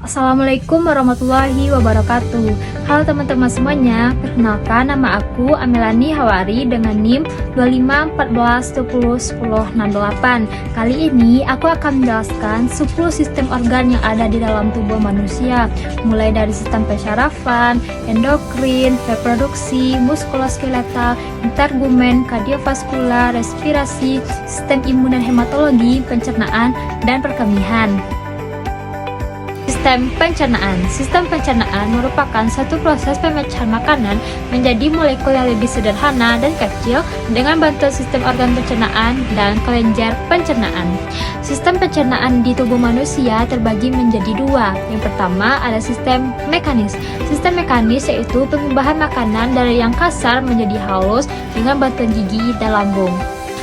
Assalamualaikum warahmatullahi wabarakatuh. Halo teman-teman semuanya, perkenalkan nama aku Amelani Hawari dengan NIM 2514101068. Kali ini aku akan menjelaskan 10 sistem organ yang ada di dalam tubuh manusia, mulai dari sistem pensyarafan, endokrin, reproduksi, muskuloskeletal, intergumen, kardiovaskular, respirasi, sistem imun dan hematologi, pencernaan, dan perkemihan. Sistem pencernaan merupakan satu proses pemecahan makanan menjadi molekul yang lebih sederhana dan kecil dengan bantuan sistem organ pencernaan dan kelenjar pencernaan. Sistem pencernaan di tubuh manusia terbagi menjadi dua. Yang pertama ada sistem mekanis. Sistem mekanis yaitu pengubahan makanan dari yang kasar menjadi halus dengan bantuan gigi dan lambung.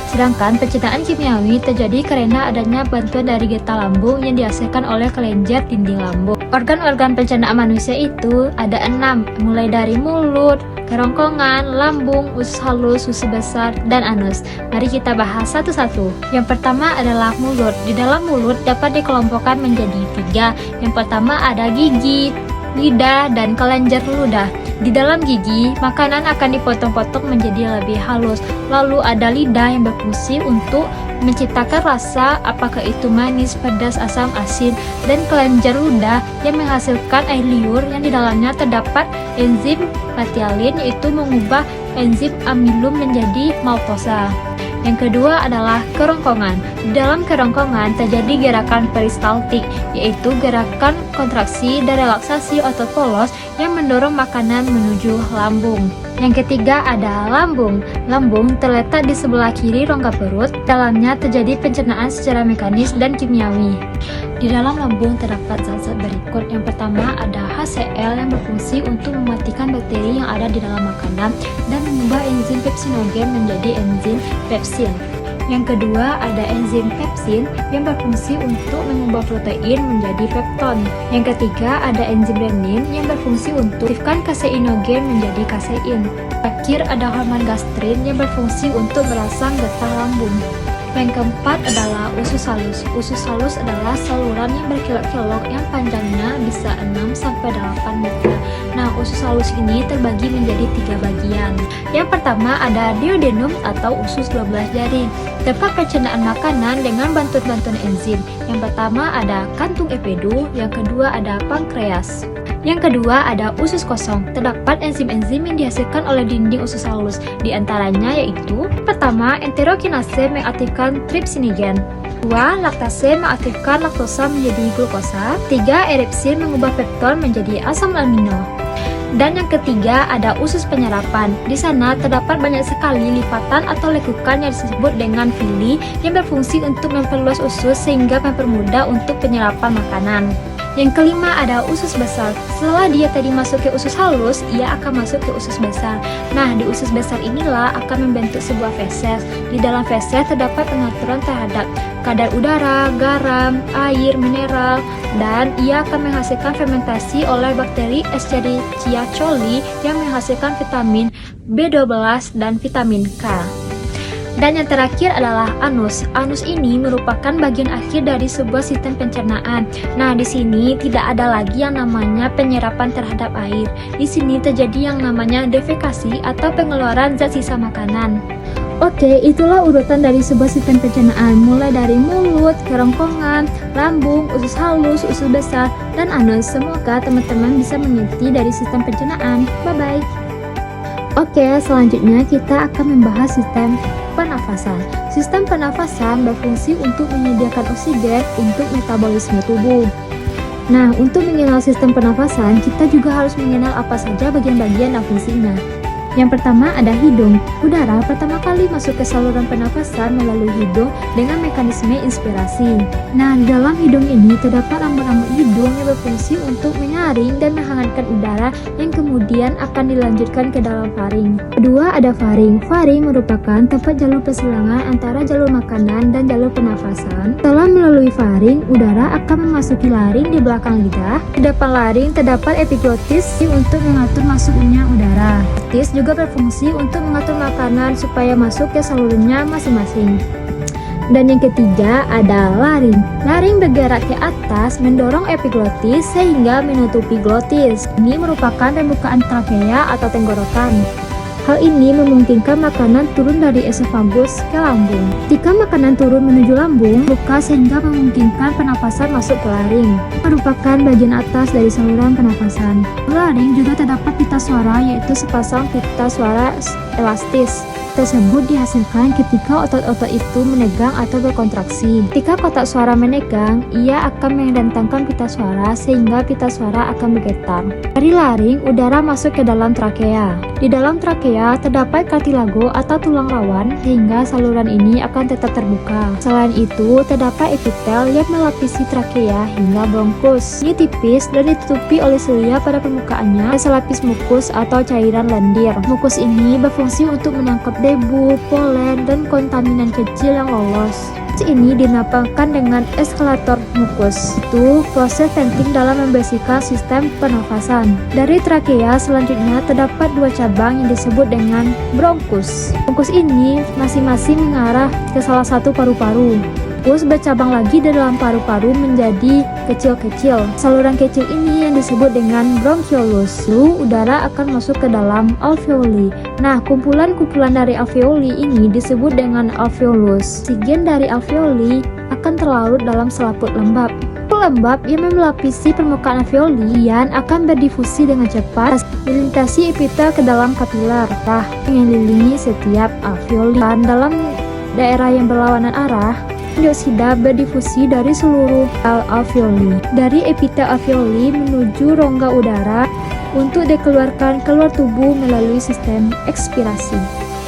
Sedangkan pencernaan kimiawi terjadi karena adanya bantuan dari getah lambung yang dihasilkan oleh kelenjar dinding lambung. Organ-organ pencernaan manusia itu ada 6, mulai dari mulut, kerongkongan, lambung, usus halus, usus besar, dan anus. Mari kita bahas satu-satu. Yang pertama adalah mulut. Di dalam mulut dapat dikelompokkan menjadi 3. Yang pertama ada gigi, lidah, dan kelenjar ludah. Di dalam gigi, makanan akan dipotong-potong menjadi lebih halus. Lalu ada lidah yang berfungsi untuk menciptakan rasa, apakah itu manis, pedas, asam, asin, dan kelenjar ludah yang menghasilkan air liur yang di dalamnya terdapat enzim lactalin, yaitu mengubah enzim amilum menjadi maltosa. Yang kedua adalah kerongkongan. Di dalam kerongkongan terjadi gerakan peristaltik, yaitu gerakan kontraksi dan relaksasi otot polos yang mendorong makanan menuju lambung. Yang ketiga ada lambung. Lambung terletak di sebelah kiri rongga perut. Dalamnya terjadi pencernaan secara mekanis dan kimiawi. Di dalam lambung terdapat zat-zat berikut. Yang pertama ada HCl yang berfungsi untuk mematikan bakteri yang ada di dalam makanan dan mengubah enzim pepsinogen menjadi enzim pepsin. Yang kedua ada enzim pepsin yang berfungsi untuk mengubah protein menjadi pepton. Yang ketiga ada enzim renin yang berfungsi untuk mengaktifkan kaseinogen menjadi kasein. Terakhir ada hormon gastrin yang berfungsi untuk merangsang getah lambung. Yang keempat adalah usus halus. Usus halus adalah saluran yang berkelok-kelok yang panjangnya bisa 6-8 meter. Nah, usus halus ini terbagi menjadi 3 bagian. Yang pertama ada duodenum atau usus 12 jari, tempat pencernaan makanan dengan bantuan enzim. Yang pertama ada kantung empedu, yang kedua ada pankreas. Yang kedua ada usus kosong, terdapat enzim-enzim yang dihasilkan oleh dinding usus halus. Di antaranya yaitu pertama, enterokinase mengaktifkan trypsinogen. 2. Laktase mengaktifkan laktosa menjadi glukosa. 3. Eripsin mengubah pepton menjadi asam amino. Dan yang ketiga ada usus penyerapan. Di sana terdapat banyak sekali lipatan atau lekukan yang disebut dengan villi yang berfungsi untuk memperluas usus sehingga mempermudah untuk penyerapan makanan. Yang kelima ada usus besar. Setelah dia tadi masuk ke usus halus, ia akan masuk ke usus besar. Nah, di usus besar inilah akan membentuk sebuah feses. Di dalam feses terdapat pengaturan terhadap kadar udara, garam, air, mineral, dan ia akan menghasilkan fermentasi oleh bakteri Escherichia coli yang menghasilkan vitamin B12 dan vitamin K. Dan yang terakhir adalah anus. Anus ini merupakan bagian akhir dari sebuah sistem pencernaan. Nah, di sini tidak ada lagi yang namanya penyerapan terhadap air. Di sini terjadi yang namanya defekasi atau pengeluaran zat sisa makanan. Oke, itulah urutan dari sebuah sistem pencernaan, mulai dari mulut, kerongkongan, lambung, usus halus, usus besar, dan anus. Semoga teman-teman bisa mengerti dari sistem pencernaan. Bye-bye. Oke, selanjutnya kita akan membahas sistem pernafasan. Sistem pernafasan berfungsi untuk menyediakan oksigen untuk metabolisme tubuh. Nah, untuk mengenal sistem pernafasan, kita juga harus mengenal apa saja bagian-bagian dan fungsinya. Yang pertama ada hidung. Udara pertama kali masuk ke saluran pernafasan melalui hidung dengan mekanisme inspirasi. Nah, di dalam hidung ini terdapat rambut-rambut hidung yang berfungsi untuk menyaring dan menghangatkan udara yang kemudian akan dilanjutkan ke dalam faring. Kedua ada faring. Faring merupakan tempat jalur persilangan antara jalur makanan dan jalur pernafasan. Setelah melalui faring, udara akan memasuki laring di belakang lidah. Di depan laring terdapat epiglotis untuk mengatur masuknya udara. Juga berfungsi untuk mengatur makanan supaya masuk ke salurannya masing-masing. Dan yang ketiga ada laring. Laring bergerak ke atas mendorong epiglotis sehingga menutupi glotis. Ini merupakan pembukaan trakea atau tenggorokan. Hal ini memungkinkan makanan turun dari esofagus ke lambung. Jika makanan turun menuju lambung, buka sehingga memungkinkan pernapasan masuk ke laring. Merupakan bagian atas dari saluran pernapasan. Di laring juga terdapat pita suara, yaitu sepasang pita suara elastis. Tersebut dihasilkan ketika otot-otot itu menegang atau berkontraksi. Ketika kotak suara menegang, ia akan mendatangkan pita suara sehingga pita suara akan bergetar. Dari laring, udara masuk ke dalam trakea. Di dalam trakea terdapat kartilago atau tulang rawan sehingga saluran ini akan tetap terbuka. Selain itu, terdapat epitel yang melapisi trakea hingga bronkus. Ini tipis dan ditutupi oleh silia pada permukaannya dan selapis mukus atau cairan lendir. Mukus ini berfungsi untuk menangkap debu, polen, dan kontaminan kecil yang lolos. Proses ini dinamakan dengan eskalator mukus. Itu proses penting dalam membersihkan sistem pernafasan. Dari trakea selanjutnya terdapat dua cabang yang disebut dengan bronkus. Bronkus ini masing-masing mengarah ke salah satu paru-paru. Bronkus bercabang lagi di dalam paru-paru menjadi kecil-kecil. Saluran kecil ini yang disebut dengan bronchiolus. Lalu udara akan masuk ke dalam alveoli. Nah, kumpulan-kumpulan dari alveoli ini disebut dengan alveolus. Oksigen dari alveoli akan terlarut dalam selaput lembab. Lembab yang melapisi permukaan alveoli yang akan berdifusi dengan cepat melintasi epitel ke dalam kapiler mengelilingi setiap alveoli. Dan dalam daerah yang berlawanan arah, dioksida berdifusi dari seluruh alveoli, dari epitel alveoli menuju rongga udara untuk dikeluarkan keluar tubuh melalui sistem ekspirasi.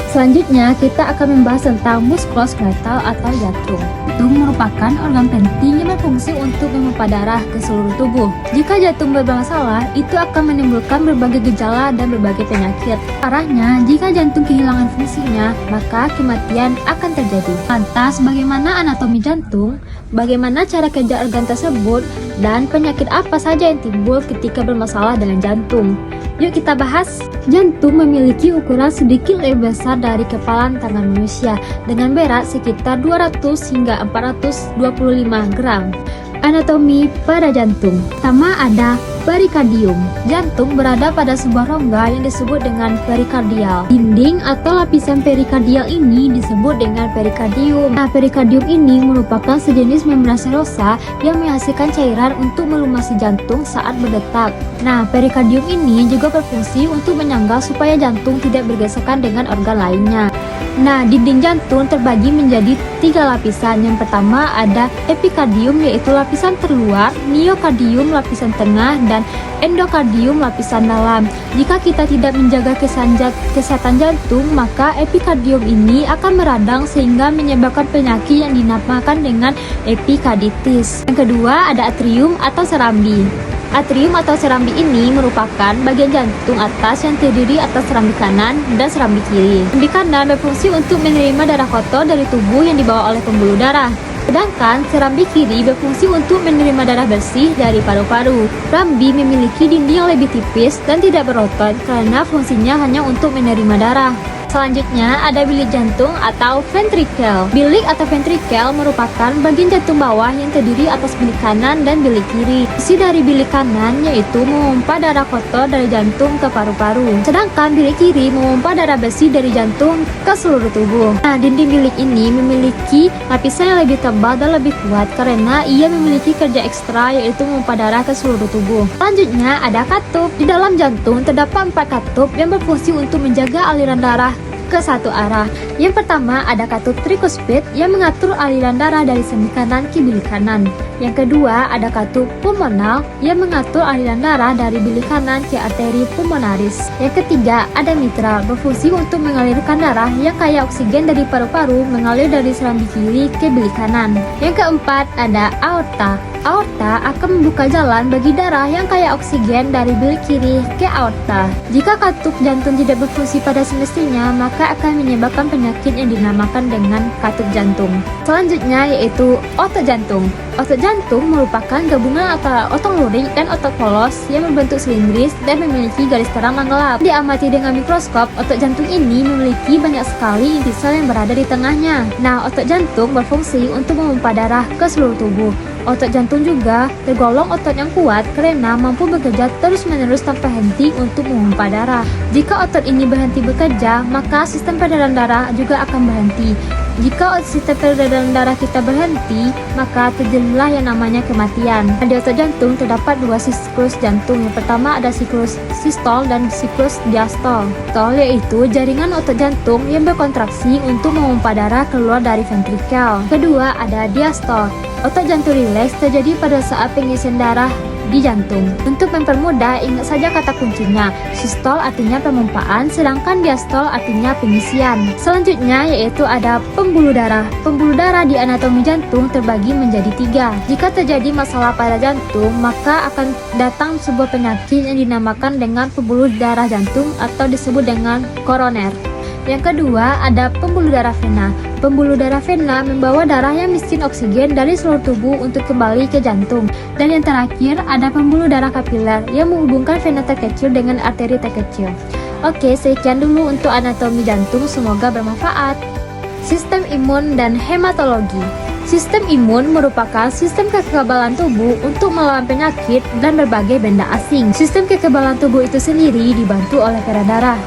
Selanjutnya, kita akan membahas tentang muskuloskeletal atau jantung. Jantung merupakan organ penting yang berfungsi untuk memompa darah ke seluruh tubuh. Jika jantung bermasalah, itu akan menimbulkan berbagai gejala dan berbagai penyakit. Parahnya, jika jantung kehilangan fungsinya, maka kematian akan terjadi. Lantas, bagaimana anatomi jantung? Bagaimana cara kerja organ tersebut? Dan penyakit apa saja yang timbul ketika bermasalah dengan jantung? Yuk kita bahas. Jantung memiliki ukuran sedikit lebih besar dari kepalan tangan manusia dengan berat sekitar 200 hingga 425 gram. Anatomi pada jantung. Pertama ada perikardium. Jantung berada pada sebuah rongga yang disebut dengan perikardial. Dinding atau lapisan perikardial ini disebut dengan perikardium. Nah, perikardium ini merupakan sejenis membran serosa yang menghasilkan cairan untuk melumasi jantung saat berdetak. Nah, perikardium ini juga berfungsi untuk menyangga supaya jantung tidak bergesekan dengan organ lainnya. Nah, dinding jantung terbagi menjadi 3 lapisan. Yang pertama ada epikardium, yaitu lapisan terluar, miokardium lapisan tengah, dan endokardium lapisan dalam. Jika kita tidak menjaga kesehatan jantung, maka epikardium ini akan meradang sehingga menyebabkan penyakit yang dinamakan dengan epikarditis. Yang kedua ada atrium atau serambi. Atrium atau serambi ini merupakan bagian jantung atas yang terdiri atas serambi kanan dan serambi kiri. Serambi kanan berfungsi untuk menerima darah kotor dari tubuh yang dibawa oleh pembuluh darah. Sedangkan serambi kiri berfungsi untuk menerima darah bersih dari paru-paru. Serambi memiliki dinding yang lebih tipis dan tidak berotot karena fungsinya hanya untuk menerima darah. Selanjutnya ada bilik jantung atau ventricle. Bilik atau ventricle merupakan bagian jantung bawah yang terdiri atas bilik kanan dan bilik kiri. Fungsi dari bilik kanan yaitu memompa darah kotor dari jantung ke paru-paru. Sedangkan bilik kiri memompa darah bersih dari jantung ke seluruh tubuh. Nah, dinding bilik ini memiliki lapisan yang lebih tebal dan lebih kuat karena ia memiliki kerja ekstra yaitu memompa darah ke seluruh tubuh. Selanjutnya ada katup. Di dalam jantung terdapat 4 katup yang berfungsi untuk menjaga aliran darah ke satu arah. Yang pertama ada katup trikuspid yang mengatur aliran darah dari sendi kanan ke bilik kanan. Yang kedua ada katup pulmonal yang mengatur aliran darah dari bilik kanan ke arteri pulmonaris. Yang ketiga ada mitral, berfungsi untuk mengalirkan darah yang kaya oksigen dari paru-paru mengalir dari serambi kiri ke bilik kanan. Yang keempat ada aorta. Aorta akan membuka jalan bagi darah yang kaya oksigen dari bilik kiri ke aorta. Jika katup jantung tidak berfungsi pada semestinya, maka akan menyebabkan penyakit yang dinamakan dengan katup jantung. Selanjutnya yaitu otot jantung. Otot jantung merupakan gabungan antara otot lurik dan otot polos yang membentuk silindris dan memiliki garis terang dan gelap. Diamati dengan mikroskop, otot jantung ini memiliki banyak sekali inti sel yang berada di tengahnya. Nah, otot jantung berfungsi untuk memompa darah ke seluruh tubuh. Otot jantung juga tergolong otot yang kuat karena mampu bekerja terus-menerus tanpa henti untuk memompa darah. Jika otot ini berhenti bekerja, maka sistem peredaran darah juga akan berhenti. Jika sistem peredaran darah kita berhenti, maka terjadilah yang namanya kematian. Di otot jantung terdapat dua siklus jantung. Yang pertama ada siklus sistol dan siklus diastol. Sistol yaitu jaringan otot jantung yang berkontraksi untuk memompa darah keluar dari ventrikel. Kedua ada diastol. Otot jantung rileks terjadi pada saat pengisian darah di jantung. Untuk mempermudah, ingat saja kata kuncinya. Sistol artinya pemompaan, sedangkan diastol artinya pengisian. Selanjutnya yaitu ada pembuluh darah. Pembuluh darah di anatomi jantung terbagi menjadi 3. Jika terjadi masalah pada jantung, maka akan datang sebuah penyakit yang dinamakan dengan pembuluh darah jantung atau disebut dengan koroner. Yang kedua ada pembuluh darah vena. Pembuluh darah vena membawa darah yang miskin oksigen dari seluruh tubuh untuk kembali ke jantung. Dan yang terakhir ada pembuluh darah kapiler yang menghubungkan vena terkecil dengan arteri terkecil. Oke, sekian dulu untuk anatomi jantung, semoga bermanfaat. Sistem imun dan hematologi. Sistem imun merupakan sistem kekebalan tubuh untuk melawan penyakit dan berbagai benda asing. Sistem kekebalan tubuh itu sendiri dibantu oleh peredaran darah.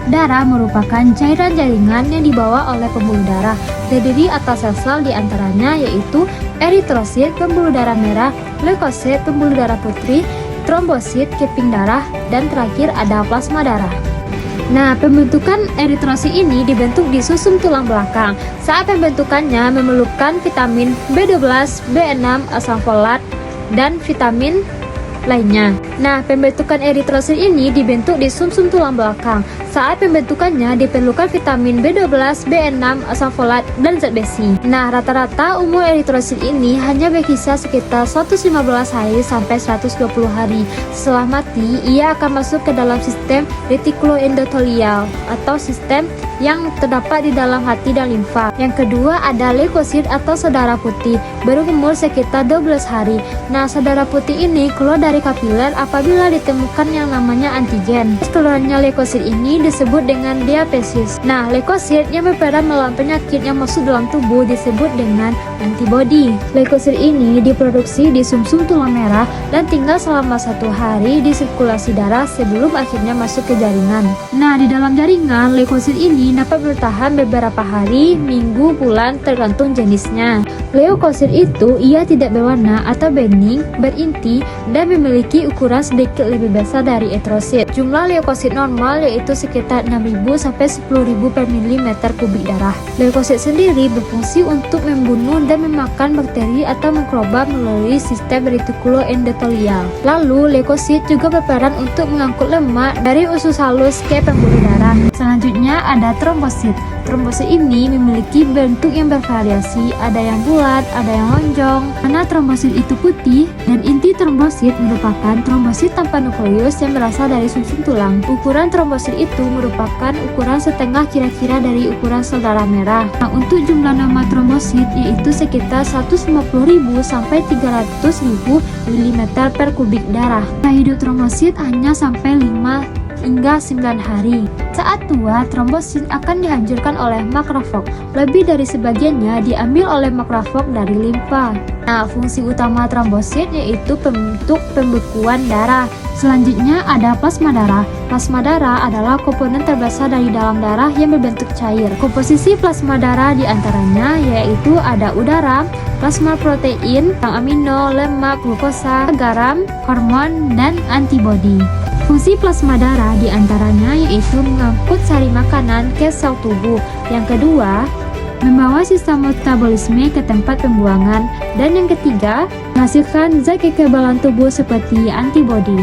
Darah merupakan cairan jaringan yang dibawa oleh pembuluh darah, terdiri atas sel-sel diantaranya yaitu eritrosit, pembuluh darah merah, leukosit, pembuluh darah putih, trombosit, keping darah, dan terakhir ada plasma darah. Nah, pembentukan eritrosit ini dibentuk di susum tulang belakang. Saat pembentukannya memerlukan vitamin B12, B6, asam folat, dan vitamin lainnya. Nah, pembentukan eritrosit ini dibentuk di sumsum tulang belakang. Saat pembentukannya diperlukan vitamin B12, B6, asam folat, dan zat besi. Nah, rata-rata umur eritrosit ini hanya berkisar sekitar 115 hari sampai 120 hari. Setelah mati, ia akan masuk ke dalam sistem retikuloendotelial atau sistem yang terdapat di dalam hati dan limfa. Yang kedua ada leukosit atau saudara putih, berumur sekitar 12 hari. Nah, saudara putih ini keluar dari kapiler apabila ditemukan yang namanya antigen. Keluarnya leukosit ini disebut dengan diapesis. Nah, leukosit yang berperan melawan penyakit yang masuk dalam tubuh disebut dengan antibodi. Leukosit ini diproduksi di sumsum tulang merah dan tinggal selama 1 hari di sirkulasi darah sebelum akhirnya masuk ke jaringan. Nah, di dalam jaringan leukosit ini dapat bertahan beberapa hari, minggu, bulan tergantung jenisnya. Leukosit itu ia tidak berwarna atau bening, berinti, dan memiliki ukuran sedikit lebih besar dari eritrosit. Jumlah leukosit normal yaitu sekitar 6.000 sampai 10.000 per milimeter kubik darah. Leukosit sendiri berfungsi untuk membunuh dan memakan bakteri atau mikroba melalui sistem retikuloendotelial. Lalu leukosit juga berperan untuk mengangkut lemak dari usus halus ke pembuluh darah. Selanjutnya ada trombosit. Trombosit ini memiliki bentuk yang bervariasi, ada yang bulat, ada yang lonjong. Karena trombosit itu putih dan inti trombosit merupakan trombosit tanpa nukleus yang berasal dari sumsum tulang. Ukuran trombosit itu merupakan ukuran setengah kira-kira dari ukuran sel darah merah. Nah, untuk jumlah nama trombosit yaitu sekitar 150.000 sampai 300.000 mm per kubik darah. Nah, hidup trombosit hanya sampai 5 hingga 9 hari. Saat tua, trombosit akan dihancurkan oleh makrofag. Lebih dari sebagiannya diambil oleh makrofag dari limfa. Nah, fungsi utama trombosit yaitu bentuk pembekuan darah. Selanjutnya ada plasma darah. Plasma darah adalah komponen terbesar dari dalam darah yang berbentuk cair. Komposisi plasma darah diantaranya yaitu ada udara, plasma protein, amino, lemak, glukosa, garam, hormon, dan antibodi. Fungsi plasma darah diantaranya yaitu mengangkut sari makanan ke sel tubuh. Yang kedua, membawa sistem metabolisme ke tempat pembuangan. Dan yang ketiga, menghasilkan zat kekebalan tubuh seperti antibodi.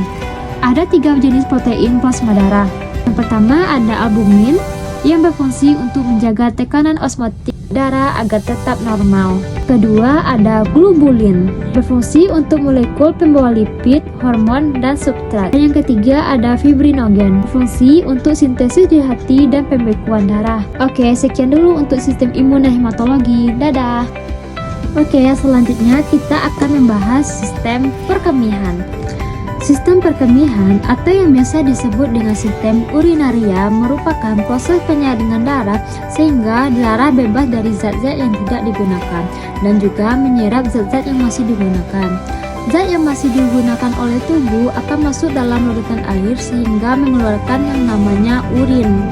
Ada 3 jenis protein plasma darah. Yang pertama ada albumin yang berfungsi untuk menjaga tekanan osmotik darah agar tetap normal. Kedua, ada globulin, berfungsi untuk molekul pembawa lipid, hormon, dan substrat. Dan yang ketiga ada fibrinogen, berfungsi untuk sintesis di hati dan pembekuan darah. Oke, sekian dulu untuk sistem imun dan hematologi. Dadah. Oke, selanjutnya kita akan membahas sistem perkemihan. Sistem perkemihan atau yang biasa disebut dengan sistem urinaria merupakan proses penyaringan darah sehingga darah bebas dari zat-zat yang tidak digunakan dan juga menyerap zat-zat yang masih digunakan. Zat yang masih digunakan oleh tubuh akan masuk dalam larutan air sehingga mengeluarkan yang namanya urin.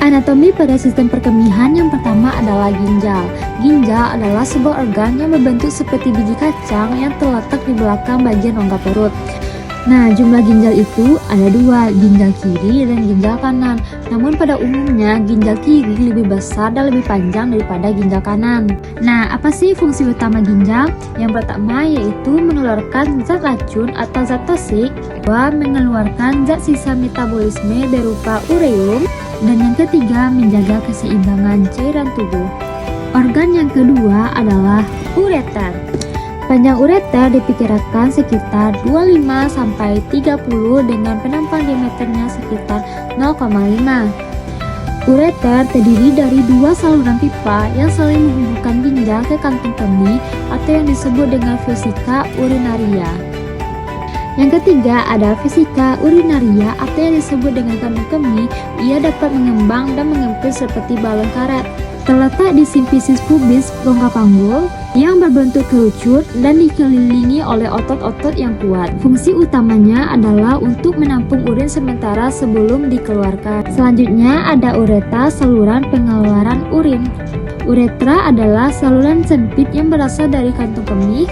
Anatomi pada sistem perkemihan yang pertama adalah ginjal. Ginjal adalah sebuah organ yang berbentuk seperti biji kacang yang terletak di belakang bagian rongga perut. Nah, jumlah ginjal itu ada dua, ginjal kiri dan ginjal kanan. Namun pada umumnya ginjal kiri lebih besar dan lebih panjang daripada ginjal kanan. Nah, apa sih fungsi utama ginjal? Yang pertama yaitu mengeluarkan zat racun atau zat toksik, kedua mengeluarkan zat sisa metabolisme berupa ureum, dan yang ketiga menjaga keseimbangan cairan tubuh. Organ yang kedua adalah ureter. Panjang ureter diperkirakan sekitar 25-30 dengan penampang diameternya sekitar 0,5. Ureter terdiri dari dua saluran pipa yang saling menghubungkan ginjal ke kantung kemih atau yang disebut dengan vesika urinaria. Yang ketiga ada vesika urinaria atau yang disebut dengan kantung kemih. Ia dapat mengembang dan mengempis seperti balon karet. Terletak di simfisis pubis rongga panggul yang berbentuk kerucut dan dikelilingi oleh otot-otot yang kuat. Fungsi utamanya adalah untuk menampung urin sementara sebelum dikeluarkan. Selanjutnya ada uretra, saluran pengeluaran urin. Uretra adalah saluran sempit yang berasal dari kantung kemih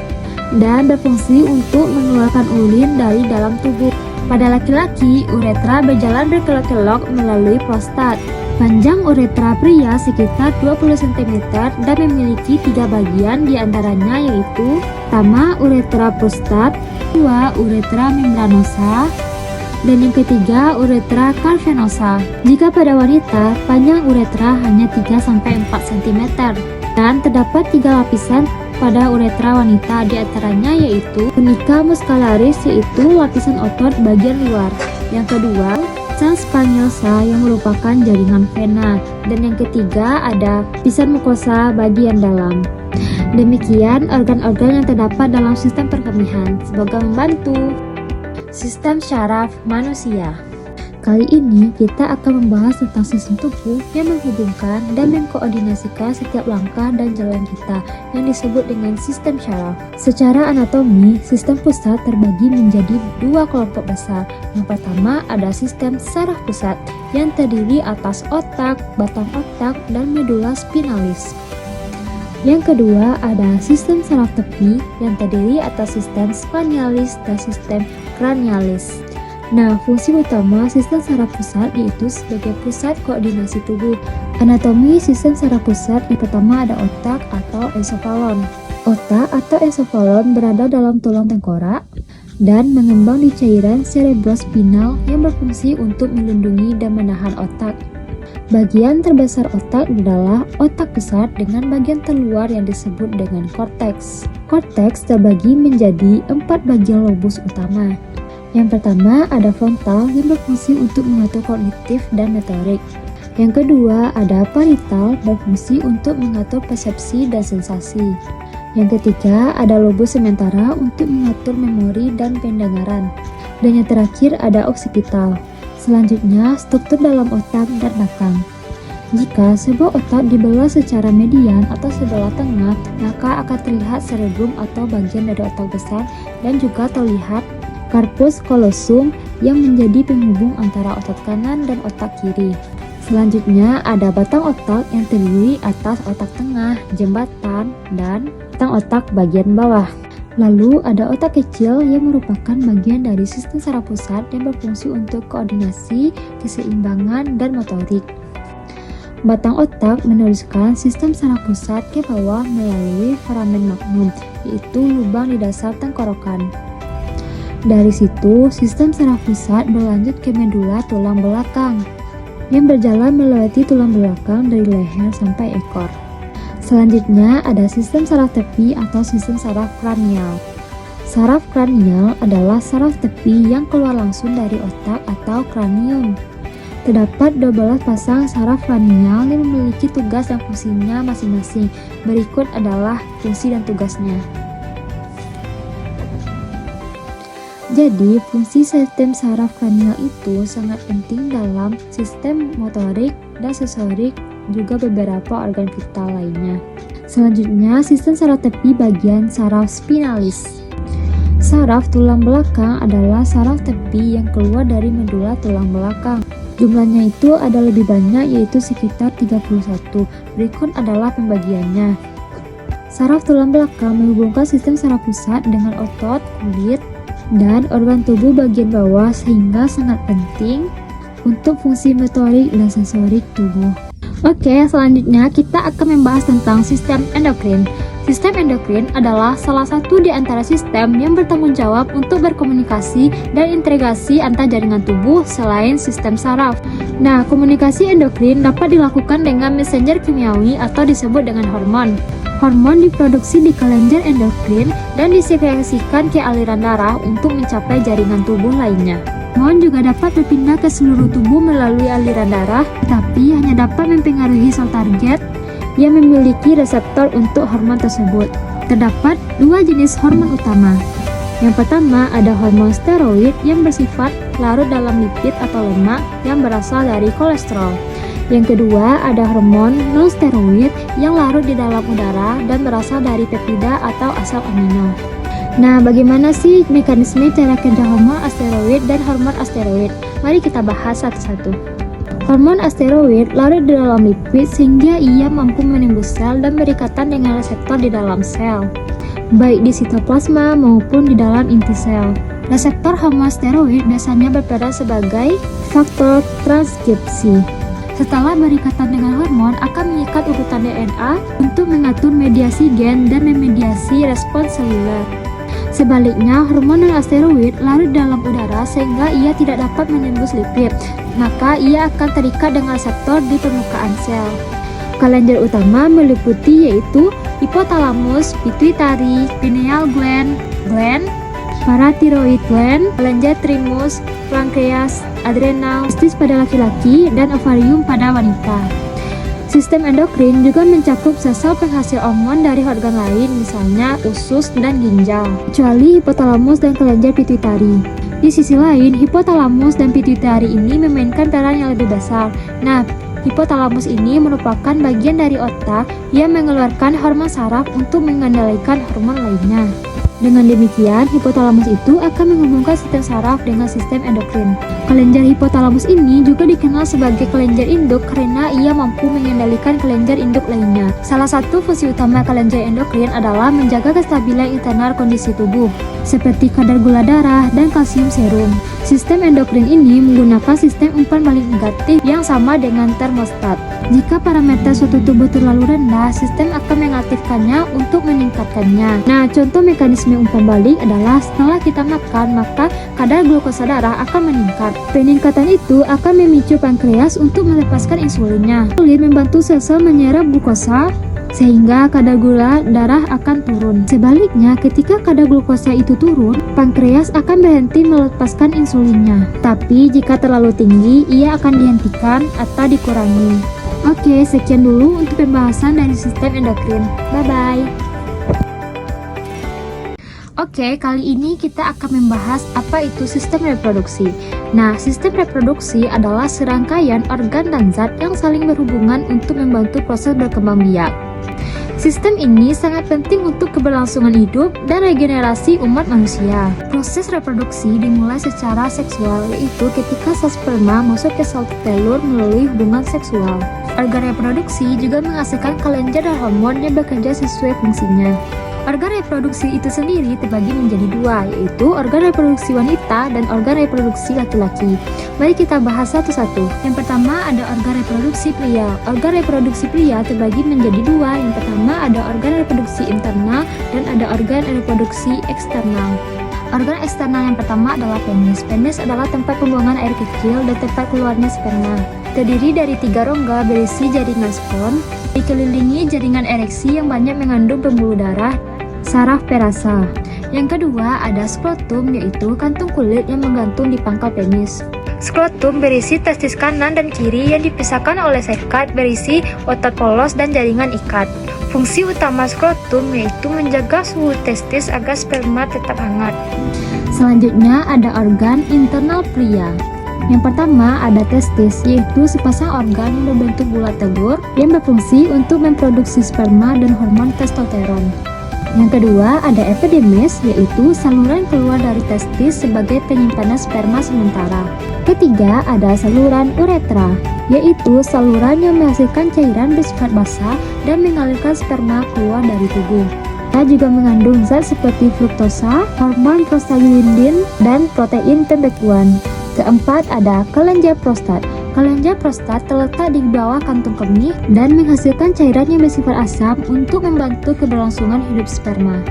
dan berfungsi untuk mengeluarkan urin dari dalam tubuh. Pada laki-laki, uretra berjalan berkelok-kelok melalui prostat. Panjang uretra pria sekitar 20 cm dan memiliki 3 bagian diantaranya yaitu pertama uretra prostat, kedua uretra membranosa, dan yang ketiga uretra cavernosa. Jika pada wanita, panjang uretra hanya 3-4 cm dan terdapat 3 lapisan pada uretra wanita diantaranya yaitu tunica muscularis yaitu lapisan otot bagian luar, yang kedua vas spagnosa yang merupakan jaringan vena, dan yang ketiga ada lapisan mukosa bagian dalam. Demikian organ-organ yang terdapat dalam sistem perkemihan. Semoga membantu. Sistem syaraf manusia. Kali ini kita akan membahas tentang sistem tubuh yang menghubungkan dan mengkoordinasikan setiap langkah dan jalan kita yang disebut dengan sistem syaraf. Secara anatomi, sistem pusat terbagi menjadi 2 kelompok besar. Yang pertama ada sistem saraf pusat yang terdiri atas otak, batang otak, dan medula spinalis. Yang kedua ada sistem saraf tepi yang terdiri atas sistem spanialis dan sistem cranialis. Nah, fungsi utama sistem saraf pusat yaitu sebagai pusat koordinasi tubuh. Anatomi sistem saraf pusat yang pertama ada otak atau encephalon. Otak atau encephalon berada dalam tulang tengkorak dan mengembang di cairan cerebrospinal yang berfungsi untuk melindungi dan menahan otak. Bagian terbesar otak adalah otak besar dengan bagian terluar yang disebut dengan korteks. Korteks terbagi menjadi 4 bagian lobus utama. Yang pertama ada frontal yang berfungsi untuk mengatur kognitif dan motorik. Yang kedua ada parietal berfungsi untuk mengatur persepsi dan sensasi. Yang ketiga ada lobus sementara untuk mengatur memori dan pendengaran. Dan yang terakhir ada occipital. Selanjutnya struktur dalam otak dan belakang. Jika sebuah otak dibelah secara median atau sebelah tengah, maka akan terlihat cerebrum atau bagian dari otak besar dan juga terlihat corpus callosum yang menjadi penghubung antara otak kanan dan otak kiri. Selanjutnya ada batang otak yang terdiri atas otak tengah, jembatan, dan batang otak bagian bawah. Lalu ada otak kecil yang merupakan bagian dari sistem saraf pusat yang berfungsi untuk koordinasi, keseimbangan, dan motorik. Batang otak meneruskan sistem saraf pusat ke bawah melalui foramen magnum, yaitu lubang di dasar tenggorokan. Dari situ, sistem saraf pusat berlanjut ke medula tulang belakang yang berjalan melewati tulang belakang dari leher sampai ekor. Selanjutnya ada sistem saraf tepi atau sistem saraf kranial. Saraf kranial adalah saraf tepi yang keluar langsung dari otak atau kranium. Terdapat 12 pasang saraf kranial yang memiliki tugas dan fungsinya masing-masing. Berikut adalah fungsi dan tugasnya. Jadi, fungsi sistem saraf kranial itu sangat penting dalam sistem motorik dan sensorik, juga beberapa organ vital lainnya. Selanjutnya, sistem saraf tepi bagian saraf spinalis. Saraf tulang belakang adalah saraf tepi yang keluar dari medula tulang belakang. Jumlahnya itu ada lebih banyak, yaitu sekitar 31. Berikut adalah pembagiannya. Saraf tulang belakang menghubungkan sistem saraf pusat dengan otot, kulit, dan organ tubuh bagian bawah, sehingga sangat penting untuk fungsi motorik dan sensorik tubuh. Oke, selanjutnya kita akan membahas tentang sistem endokrin. Sistem endokrin adalah salah satu di antara sistem yang bertanggung jawab untuk berkomunikasi dan integrasi antar jaringan tubuh selain sistem saraf. Nah, komunikasi endokrin dapat dilakukan dengan messenger kimiawi atau disebut dengan hormon. Hormon diproduksi di kelenjar endokrin dan disekresikan ke aliran darah untuk mencapai jaringan tubuh lainnya. Hormon juga dapat berpindah ke seluruh tubuh melalui aliran darah, tapi hanya dapat mempengaruhi sel target yang memiliki reseptor untuk hormon tersebut. Terdapat dua jenis hormon utama. Yang pertama ada hormon steroid yang bersifat larut dalam lipid atau lemak yang berasal dari kolesterol. Yang kedua ada hormon non-steroid yang larut di dalam udara dan berasal dari peptida atau asam amino. Nah, bagaimana sih mekanisme cara kerja hormon asteroid dan hormon asteroid? Mari kita bahas satu-satu. Hormon asteroid larut di dalam lipid sehingga ia mampu menembus sel dan berikatan dengan reseptor di dalam sel, baik di sitoplasma maupun di dalam inti sel. Reseptor hormon steroid biasanya berperan sebagai faktor transkripsi. Setelah berikatan dengan hormon, akan mengikat urutan DNA untuk mengatur mediasi gen dan memediasi respons seluler. Sebaliknya, hormon non-asteroid larut dalam udara sehingga ia tidak dapat menembus lipid, maka ia akan terikat dengan reseptor di permukaan sel. Kelenjar utama meliputi yaitu hipotalamus, pituitari, pineal gland, parathyroid gland, kelenjar thymus, pankreas, adrenal, testis pada laki-laki, dan ovarium pada wanita. Sistem endokrin juga mencakup sel-sel penghasil hormon dari organ lain, misalnya usus dan ginjal, kecuali hipotalamus dan kelenjar pituitari. Di sisi lain, hipotalamus dan pituitari ini memainkan peran yang lebih besar. Nah, hipotalamus ini merupakan bagian dari otak yang mengeluarkan hormon saraf untuk mengendalikan hormon lainnya. Dengan demikian, hipotalamus itu akan menghubungkan sistem saraf dengan sistem endokrin. Kelenjar hipotalamus ini juga dikenal sebagai kelenjar induk karena ia mampu mengendalikan kelenjar induk lainnya. Salah satu fungsi utama kelenjar endokrin adalah menjaga kestabilan internal kondisi tubuh, seperti kadar gula darah dan kalsium serum. Sistem endokrin ini menggunakan sistem umpan balik negatif yang sama dengan termostat. Jika parameter suatu tubuh terlalu rendah, sistem akan mengaktifkannya untuk meningkatkannya. Nah, contoh mekanisme umpan balik adalah setelah kita makan, maka kadar glukosa darah akan meningkat. Peningkatan itu akan memicu pankreas untuk melepaskan insulinnya. Insulin membantu sel-sel menyerap glukosa sehingga kadar gula darah akan turun. Sebaliknya, ketika kadar glukosa itu turun, pankreas akan berhenti melepaskan insulinnya. Tapi jika terlalu tinggi, ia akan dihentikan atau dikurangi. Oke, sekian dulu untuk pembahasan dari sistem endokrin. Bye-bye. Oke, kali ini kita akan membahas apa itu sistem reproduksi. Nah, sistem reproduksi adalah serangkaian organ dan zat yang saling berhubungan untuk membantu proses berkembang biak. Sistem ini sangat penting untuk keberlangsungan hidup dan regenerasi umat manusia. Proses reproduksi dimulai secara seksual, yaitu ketika sel sperma masuk ke sel telur melalui hubungan seksual. Organ reproduksi juga menghasilkan kelenjar dan hormon yang bekerja sesuai fungsinya. Organ reproduksi itu sendiri terbagi menjadi dua, yaitu organ reproduksi wanita dan organ reproduksi laki-laki. Mari kita bahas satu-satu. Yang pertama ada organ reproduksi pria. Organ reproduksi pria terbagi menjadi dua. Yang pertama ada organ reproduksi internal dan ada organ reproduksi eksternal. Organ eksternal yang pertama adalah penis. Penis adalah tempat pembuangan air kecil dan tempat keluarnya sperma. Terdiri dari 3 rongga berisi jaringan sperm, memiliki dikelilingi jaringan ereksi yang banyak mengandung pembuluh darah, saraf perasa. Yang kedua ada skrotum, yaitu kantung kulit yang menggantung di pangkal penis. Skrotum berisi testis kanan dan kiri yang dipisahkan oleh sekat berisi otot polos dan jaringan ikat. Fungsi utama skrotum yaitu menjaga suhu testis agar sperma tetap hangat. Selanjutnya ada organ internal pria. Yang pertama ada testis, yaitu sepasang organ yang berbentuk bulat telur yang berfungsi untuk memproduksi sperma dan hormon testosteron. Yang kedua ada epididymis, yaitu saluran keluar dari testis sebagai penyimpanan sperma sementara. Ketiga ada saluran uretra, yaitu saluran yang menghasilkan cairan bersifat basah dan mengalirkan sperma keluar dari tubuh. Kita juga mengandung zat seperti fruktosa, hormon prostaglandin, dan protein pembekuan. Keempat ada kelenjar prostat. Kelenjar prostat terletak di bawah kantung kemih dan menghasilkan cairan yang bersifat asam untuk membantu keberlangsungan hidup sperma.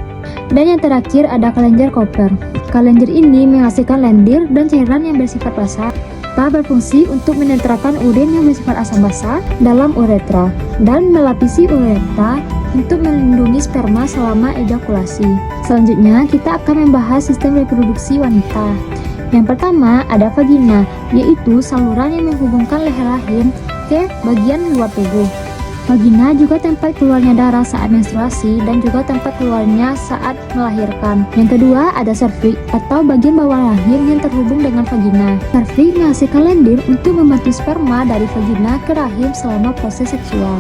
Dan yang terakhir ada kelenjar Cooper. Kelenjar ini menghasilkan lendir dan cairan yang bersifat basah. Berfungsi untuk menetralkan urin yang bersifat asam basah dalam uretra dan melapisi uretra untuk melindungi sperma selama ejakulasi. Selanjutnya kita akan membahas sistem reproduksi wanita. Yang pertama ada vagina, yaitu saluran yang menghubungkan leher rahim ke bagian luar tubuh. Vagina juga tempat keluarnya darah saat menstruasi dan juga tempat keluarnya saat melahirkan. Yang kedua ada serviks atau bagian bawah rahim yang terhubung dengan vagina. Serviks menghasilkan lendir untuk membantu sperma dari vagina ke rahim selama proses seksual.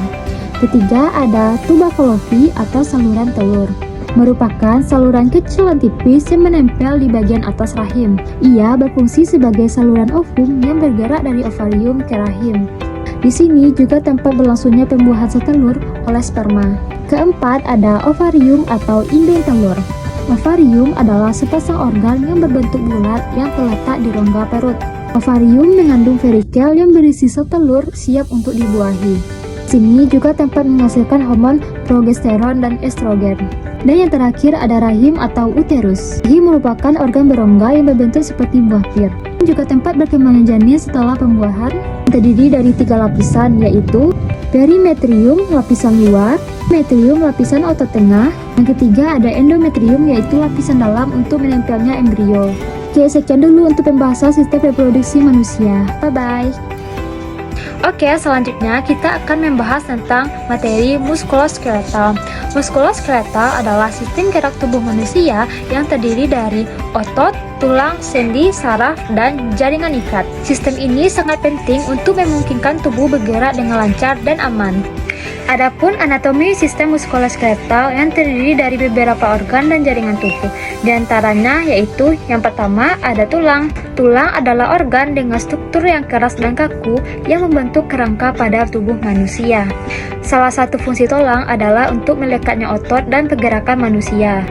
Ketiga ada tuba Fallopi atau saluran telur. Merupakan saluran kecil dan tipis yang menempel di bagian atas rahim. Ia berfungsi sebagai saluran ovum yang bergerak dari ovarium ke rahim. Di sini juga tempat berlangsungnya pembuahan telur oleh sperma. Keempat ada ovarium atau indung telur. Ovarium adalah sepasang organ yang berbentuk bulat yang terletak di rongga perut. Ovarium mengandung folikel yang berisi sel telur siap untuk dibuahi. Sini juga tempat menghasilkan hormon progesteron dan estrogen. Dan yang terakhir ada rahim atau uterus. Rahim merupakan organ berongga yang berbentuk seperti buah pir. Juga tempat berkembangnya janin setelah pembuahan. Terdiri dari 3 lapisan, yaitu perimetrium lapisan luar, metrium lapisan otot tengah. Yang ketiga ada endometrium, yaitu lapisan dalam untuk menempelnya embrio. Oke, sekian dulu untuk pembahasan sistem reproduksi manusia. Bye-bye. Oke, selanjutnya kita akan membahas tentang materi muskuloskeletal. Muskuloskeletal adalah sistem gerak tubuh manusia yang terdiri dari otot, tulang, sendi, saraf, dan jaringan ikat. Sistem ini sangat penting untuk memungkinkan tubuh bergerak dengan lancar dan aman. Adapun anatomi sistem muskuloskeletal yang terdiri dari beberapa organ dan jaringan tubuh. Di antaranya yaitu yang pertama ada tulang. Tulang adalah organ dengan struktur yang keras dan kaku yang membentuk kerangka pada tubuh manusia. Salah satu fungsi tulang adalah untuk melekatnya otot dan pergerakan manusia.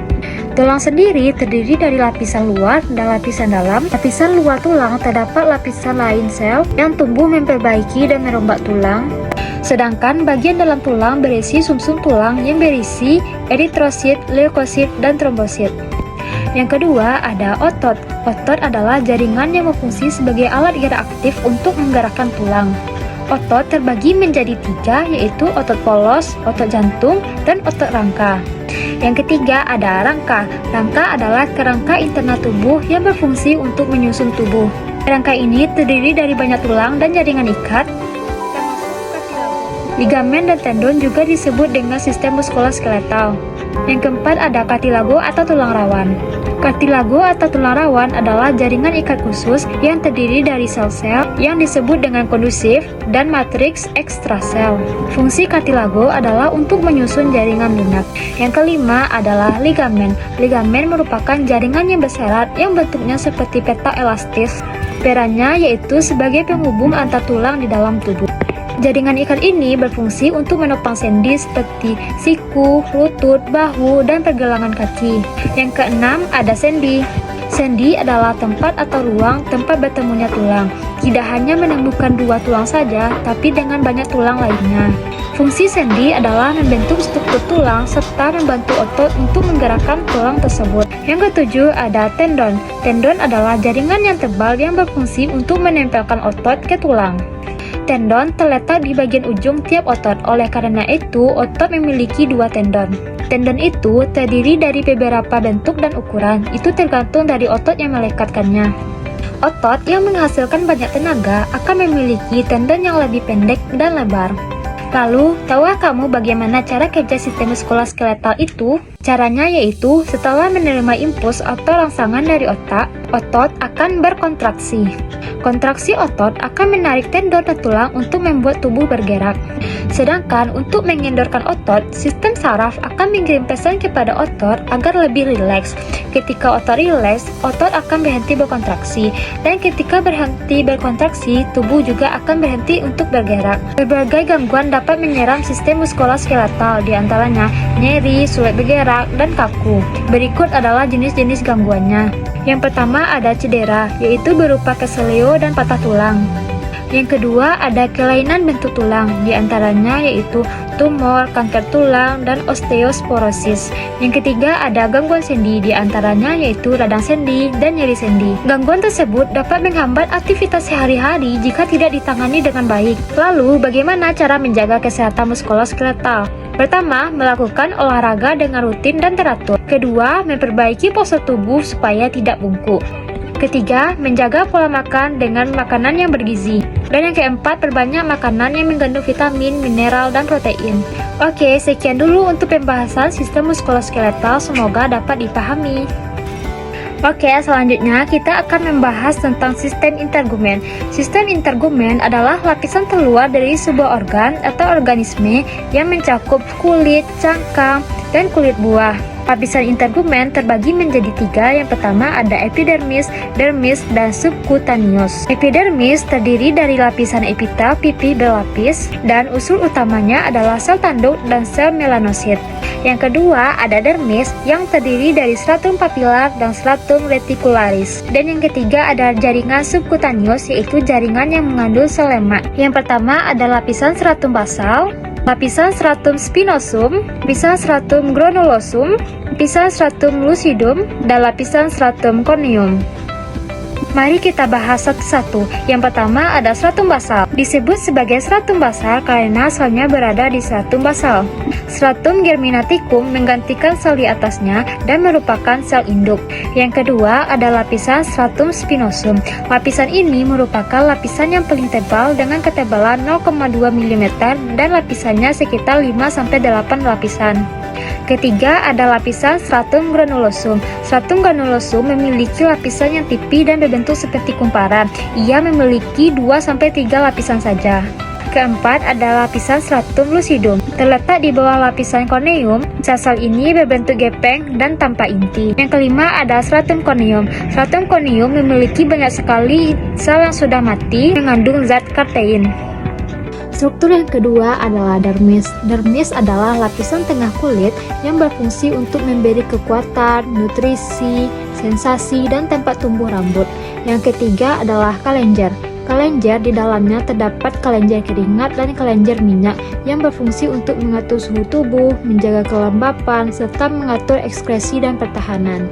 Tulang sendiri terdiri dari lapisan luar dan lapisan dalam. Lapisan luar tulang terdapat lapisan lain sel yang tumbuh memperbaiki dan merombak tulang. Sedangkan bagian dalam tulang berisi sumsum tulang yang berisi eritrosit, leukosit, dan trombosit. Yang kedua ada otot. Otot adalah jaringan yang berfungsi sebagai alat gerak aktif untuk menggerakkan tulang. Otot terbagi menjadi 3, yaitu otot polos, otot jantung, dan otot rangka. Yang ketiga ada rangka. Rangka adalah kerangka internal tubuh yang berfungsi untuk menyusun tubuh. Rangka ini terdiri dari banyak tulang dan jaringan ikat. Ligamen dan tendon juga disebut dengan sistem muskuloskeletal. Yang keempat ada kartilago atau tulang rawan. Kartilago atau tulang rawan adalah jaringan ikat khusus yang terdiri dari sel-sel yang disebut dengan kondusif dan matriks ekstrasel. Fungsi kartilago adalah untuk menyusun jaringan lunak. Yang kelima adalah ligamen. Ligamen merupakan jaringan yang berserat yang bentuknya seperti peta elastis. Perannya yaitu sebagai penghubung antar tulang di dalam tubuh. Jaringan ikat ini berfungsi untuk menopang sendi seperti siku, lutut, bahu, dan pergelangan kaki. Yang keenam ada sendi. Sendi adalah tempat atau ruang tempat bertemunya tulang. Tidak hanya menumbuhkan 2 tulang saja, tapi dengan banyak tulang lainnya. Fungsi sendi adalah membentuk struktur tulang serta membantu otot untuk menggerakkan tulang tersebut. Yang ketujuh ada tendon. Tendon adalah jaringan yang tebal yang berfungsi untuk menempelkan otot ke tulang. Tendon terletak di bagian ujung tiap otot. Oleh karena itu, otot memiliki 2 tendon. Tendon itu terdiri dari beberapa bentuk dan ukuran. Itu tergantung dari otot yang melekatkannya. Otot yang menghasilkan banyak tenaga akan memiliki tendon yang lebih pendek dan lebar. Lalu, tahukah kamu bagaimana cara kerja sistem muskuloskeletal itu? Caranya yaitu, setelah menerima impuls atau rangsangan dari otak, otot akan berkontraksi. Kontraksi otot akan menarik tendon dan tulang untuk membuat tubuh bergerak. Sedangkan untuk mengendorkan otot, sistem saraf akan mengirim pesan kepada otot agar lebih rileks. Ketika otot rileks, otot akan berhenti berkontraksi. Dan ketika berhenti berkontraksi, tubuh juga akan berhenti untuk bergerak. Berbagai gangguan dapat menyerang sistem muskuloskeletal, diantaranya nyeri, sulit bergerak, dan kaku. Berikut adalah jenis-jenis gangguannya. Yang pertama ada cedera, yaitu berupa keseleo dan patah tulang. Yang kedua ada kelainan bentuk tulang, diantaranya yaitu tumor, kanker tulang, dan osteosporosis. Yang ketiga ada gangguan sendi, diantaranya yaitu radang sendi dan nyeri sendi. Gangguan tersebut dapat menghambat aktivitas sehari-hari jika tidak ditangani dengan baik. Lalu, bagaimana cara menjaga kesehatan muskuloskeletal? Pertama, melakukan olahraga dengan rutin dan teratur. Kedua, memperbaiki postur tubuh supaya tidak bungkuk. Ketiga, menjaga pola makan dengan makanan yang bergizi. Dan yang keempat, perbanyak makanan yang mengandung vitamin, mineral, dan protein. Oke, sekian dulu untuk pembahasan sistem muskuloskeletal. Semoga dapat dipahami. Oke, selanjutnya kita akan membahas tentang sistem integumen. Sistem integumen adalah lapisan terluar dari sebuah organ atau organisme yang mencakup kulit, cangkang, dan kulit buah. Lapisan integumen terbagi menjadi 3. Yang pertama ada epidermis, dermis, dan subcutaneous. Epidermis terdiri dari lapisan epitel pipi berlapis, dan unsur utamanya adalah sel tanduk dan sel melanosit. Yang kedua ada dermis yang terdiri dari stratum papilar dan stratum reticularis. Dan yang ketiga ada jaringan subcutaneous, yaitu jaringan yang mengandung sel lemak. Yang pertama ada lapisan stratum basal, lapisan stratum spinosum, lapisan stratum granulosum, lapisan stratum lucidum, dan lapisan stratum corneum. Mari kita bahas satu-satu. Yang pertama ada stratum basal. Disebut sebagai stratum basal karena selnya berada di stratum basal. Stratum germinaticum menggantikan sel di atasnya dan merupakan sel induk. Yang kedua ada lapisan stratum spinosum. Lapisan ini merupakan lapisan yang paling tebal dengan ketebalan 0,2 mm dan lapisannya sekitar 5-8 lapisan. Ketiga ada lapisan stratum granulosum. Stratum granulosum memiliki lapisan yang tipis dan berbentuk seperti kumparan. Ia memiliki 2-3 lapisan saja. Keempat ada lapisan stratum lucidum. Terletak di bawah lapisan corneum. Sel-sel ini berbentuk gepeng dan tanpa inti. Yang kelima ada stratum corneum. Stratum corneum memiliki banyak sekali sel yang sudah mati mengandung zat kartein. Struktur yang kedua adalah dermis. Dermis adalah lapisan tengah kulit yang berfungsi untuk memberi kekuatan, nutrisi, sensasi, dan tempat tumbuh rambut. Yang ketiga adalah kelenjar. Kelenjar di dalamnya terdapat kelenjar keringat dan kelenjar minyak yang berfungsi untuk mengatur suhu tubuh, menjaga kelembapan, serta mengatur ekskresi dan pertahanan.